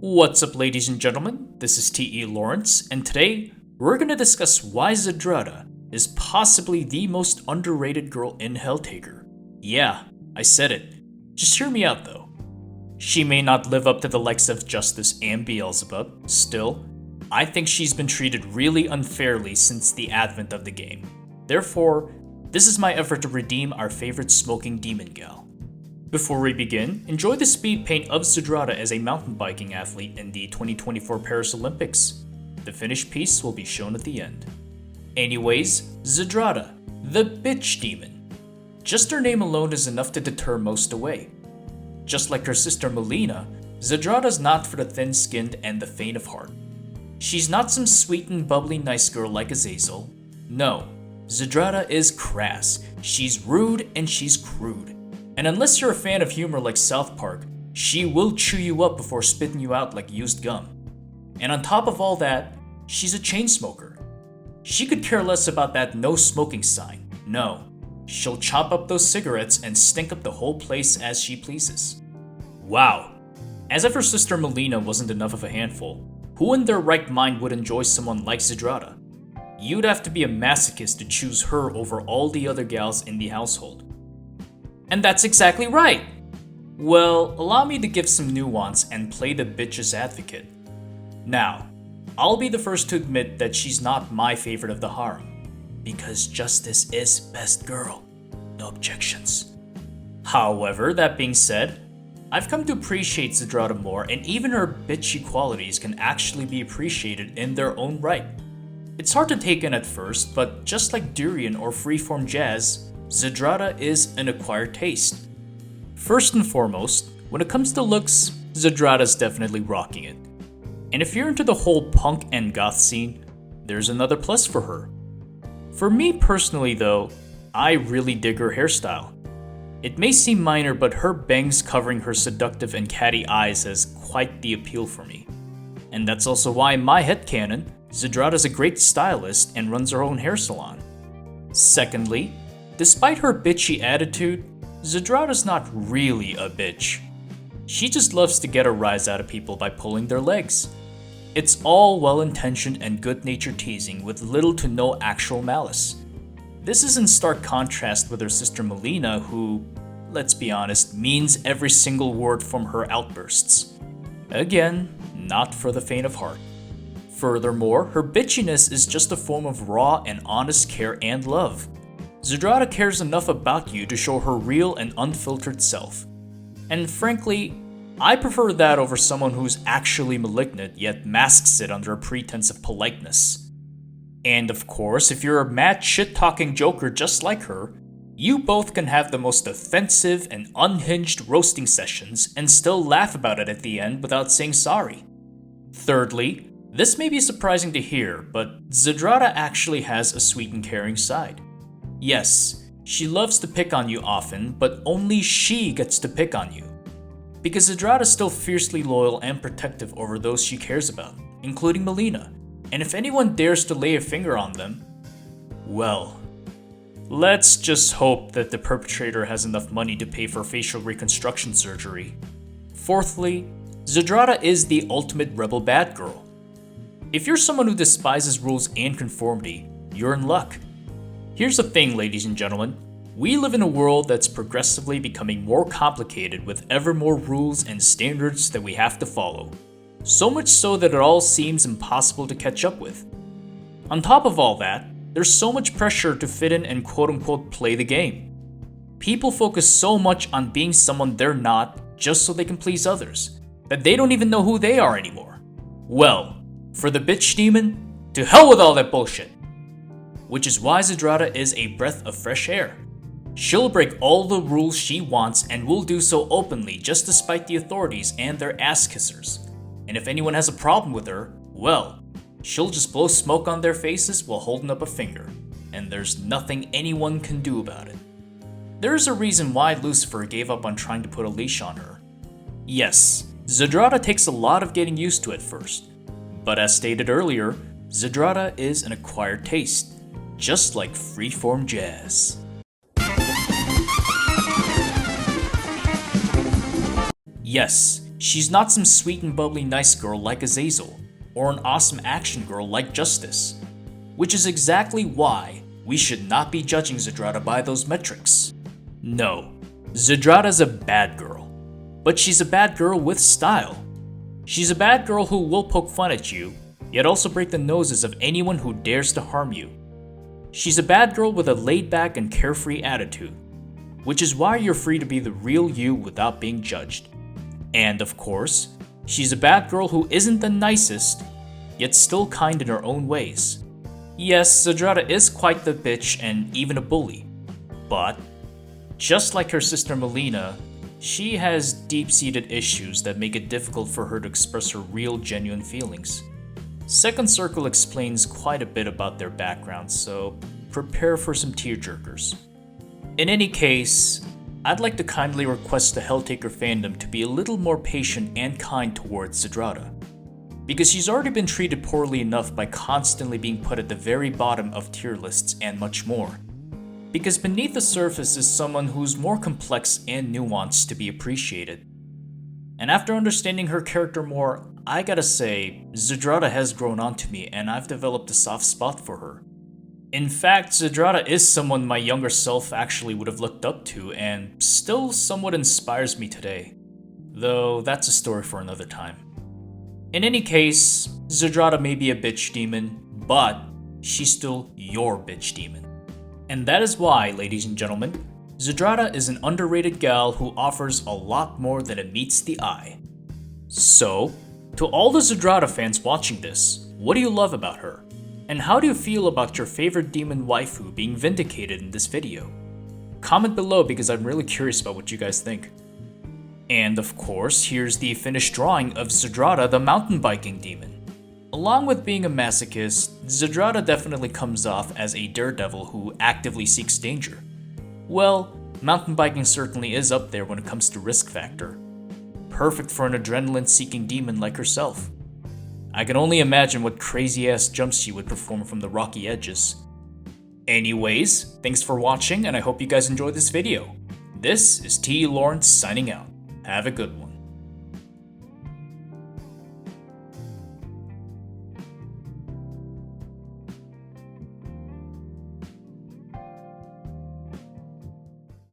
What's up, ladies and gentlemen? This is TE Lawrence, and today we're gonna discuss why Zdrada is possibly the most underrated girl in Helltaker. Yeah, I said it. Just hear me out though. She may not live up to the likes of Justice and Beelzebub, still, I think she's been treated really unfairly since the advent of the game. Therefore, this is my effort to redeem our favorite smoking demon gal. Before we begin, enjoy the speed paint of Zdrada as a mountain biking athlete in the 2024 Paris Olympics. The finished piece will be shown at the end. Anyways, Zdrada, the bitch demon. Just her name alone is enough to deter most away. Just like her sister Melina, Zdrada's not for the thin-skinned and the faint of heart. She's not some sweet and bubbly nice girl like Azazel. No, Zdrada is crass, she's rude, and she's crude. And unless you're a fan of humor like South Park, she will chew you up before spitting you out like used gum. And on top of all that, she's a chain smoker. She could care less about that no smoking sign. No, she'll chop up those cigarettes and stink up the whole place as she pleases. Wow, as if her sister Melina wasn't enough of a handful, who in their right mind would enjoy someone like Zdrada? You'd have to be a masochist to choose her over all the other gals in the household. And that's exactly right! Well, allow me to give some nuance and play the bitch's advocate. Now, I'll be the first to admit that she's not my favorite of the harem, because Justice is best girl. No objections. However, that being said, I've come to appreciate Zdrada more, and even her bitchy qualities can actually be appreciated in their own right. It's hard to take in at first, but just like Durian or Freeform Jazz, Zdrada is an acquired taste. First and foremost, when it comes to looks, Zdrada's definitely rocking it. And if you're into the whole punk and goth scene, there's another plus for her. For me personally though, I really dig her hairstyle. It may seem minor, but her bangs covering her seductive and catty eyes has quite the appeal for me. And that's also why in my headcanon, Zdrada's a great stylist and runs her own hair salon. Secondly, despite her bitchy attitude, Zdrada's not really a bitch. She just loves to get a rise out of people by pulling their legs. It's all well-intentioned and good-natured teasing with little to no actual malice. This is in stark contrast with her sister Melina, who, let's be honest, means every single word from her outbursts. Again, not for the faint of heart. Furthermore, her bitchiness is just a form of raw and honest care and love. Zdrada cares enough about you to show her real and unfiltered self. And frankly, I prefer that over someone who's actually malignant yet masks it under a pretense of politeness. And of course, if you're a mad shit-talking joker just like her, you both can have the most offensive and unhinged roasting sessions and still laugh about it at the end without saying sorry. Thirdly, this may be surprising to hear, but Zdrada actually has a sweet and caring side. Yes, she loves to pick on you often, but only she gets to pick on you. Because Zdrada is still fiercely loyal and protective over those she cares about, including Melina, and if anyone dares to lay a finger on them, well, let's just hope that the perpetrator has enough money to pay for facial reconstruction surgery. Fourthly, Zdrada is the ultimate rebel bad girl. If you're someone who despises rules and conformity, you're in luck. Here's the thing, ladies and gentlemen. We live in a world that's progressively becoming more complicated with ever more rules and standards that we have to follow. So much so that it all seems impossible to catch up with. On top of all that, there's so much pressure to fit in and quote-unquote play the game. People focus so much on being someone they're not just so they can please others, that they don't even know who they are anymore. Well, for the bitch demon, to hell with all that bullshit! Which is why Zdrada is a breath of fresh air. She'll break all the rules she wants and will do so openly just to spite the authorities and their ass kissers. And if anyone has a problem with her, well, she'll just blow smoke on their faces while holding up a finger, and there's nothing anyone can do about it. There's a reason why Lucifer gave up on trying to put a leash on her. Yes, Zdrada takes a lot of getting used to at first, but as stated earlier, Zdrada is an acquired taste. Just like Freeform Jazz. Yes, She's not some sweet and bubbly nice girl like Azazel, or an awesome action girl like Justice. Which is exactly why we should not be judging Zdrada by those metrics. No, Zdrada's a bad girl. But she's a bad girl with style. She's a bad girl who will poke fun at you, yet also break the noses of anyone who dares to harm you. She's a bad girl with a laid-back and carefree attitude, which is why you're free to be the real you without being judged. And of course, she's a bad girl who isn't the nicest, yet still kind in her own ways. Yes, Zdrada is quite the bitch and even a bully, but just like her sister Melina, she has deep-seated issues that make it difficult for her to express her real, genuine feelings. Second Circle explains quite a bit about their background, so prepare for some tearjerkers. In any case, I'd like to kindly request the Helltaker fandom to be a little more patient and kind towards Zdrada, because she's already been treated poorly enough by constantly being put at the very bottom of tier lists and much more. Because beneath the surface is someone who's more complex and nuanced to be appreciated. And after understanding her character more, I gotta say, Zdrada has grown onto me and I've developed a soft spot for her. In fact, Zdrada is someone my younger self actually would have looked up to and still somewhat inspires me today. Though that's a story for another time. In any case, Zdrada may be a bitch demon, but she's still your bitch demon. And that is why, ladies and gentlemen, Zdrada is an underrated gal who offers a lot more than it meets the eye. So, to all the Zdrada fans watching this, what do you love about her? And how do you feel about your favorite demon waifu being vindicated in this video? Comment below because I'm really curious about what you guys think. And of course, here's the finished drawing of Zdrada the mountain biking demon. Along with being a masochist, Zdrada definitely comes off as a daredevil who actively seeks danger. Well, mountain biking certainly is up there when it comes to risk factor. Perfect for an adrenaline-seeking demon like herself. I can only imagine what crazy-ass jumps she would perform from the rocky edges. Anyways, thanks for watching and I hope you guys enjoyed this video. This is T. Laurence signing out. Have a good one.